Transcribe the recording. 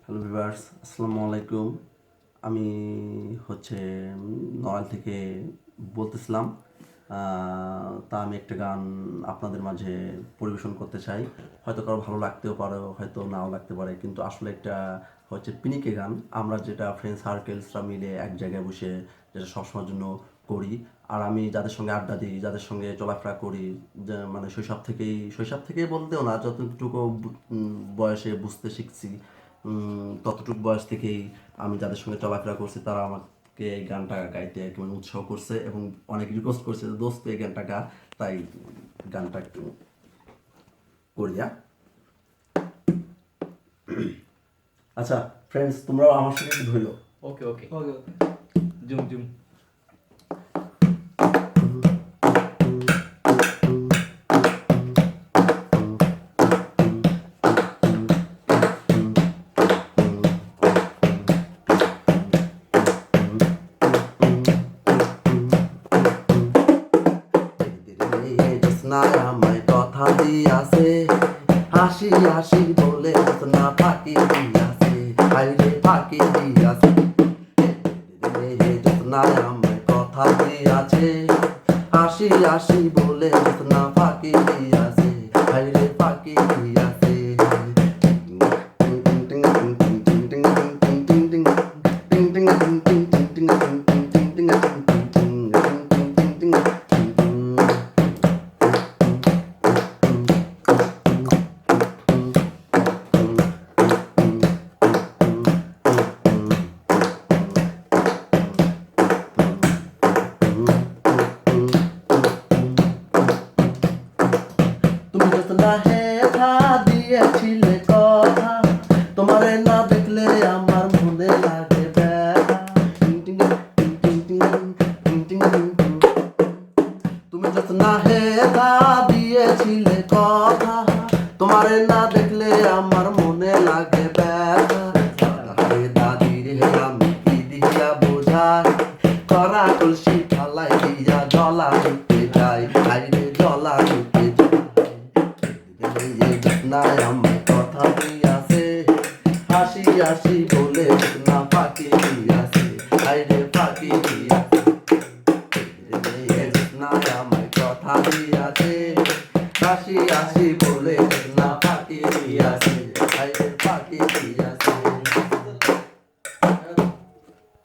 Hello viewers, আসসালামু আলাইকুম। আমি হচ্ছে নড়াইল থেকে বলতেছিলাম। তা আমি একটা গান আপনাদের মাঝে পরিবেশন করতে চাই। হয়তো কারো ভালো লাগতেও পারে, হয়তো নাও লাগতে পারে, কিন্তু আসলে একটা হচ্ছে পিনিকে গান। আমরা যেটা ফ্রেন্ড সার্কেলসরা মিলে এক জায়গায় বসে যেটা সবসময়ের জন্য করি। আর আমি যাদের সঙ্গে আড্ডা দিই, যাদের সঙ্গে চলাফেরা করি, যে মানে শৈশব থেকেই বলতেও না, যতটুকু বয়সে বুঝতে শিখছি, ততটুকু বয়স থেকেই আমি যাদের সঙ্গে চলাফেরা করছি তারা আমাকে এই গানটা গাইতে আর কি মানে উৎসাহ করছে এবং অনেক রিকোয়েস্ট করছে যে দোস্ত এই গানটা গা। তাই গানটা একটু করিয়া। আচ্ছা ফ্রেন্ডস, তোমরাও আমার সাথে একটু ধরো। ওকে ওকে ওকে ওকে জুম জুম জোৎস্নায় আমায় কথা দিয়াছে, হাসি হাসি বলে জোৎস্না ফাঁকি দিয়াছে, হাইরে ফাঁকি দিয়াছে। জোৎস্নায় আমায় কথা দিয়াছে, হাসি হাসি বলে জোৎস্না ফাঁকি দিয়াছে, হাইরে ফাঁকি দিয়াছে। তুমি যত না হেথা দিয়েছিলে কথা, তোমারে না দেখলে আমার মনে লাগে ব্যথা। তুমি যত না হেথা দিয়েছিলে কথা, তোমারে না দেখলে আমার মনে লাগে ব্যথা। দাদির আমি কি দিয়া বোঝাই, করা কলসি ঠালাই দিয়া জলা দিতে যাই, হাইরে জলা দিতে যাই। নাই আমার কথা দিয়াছে, হাসি হাসি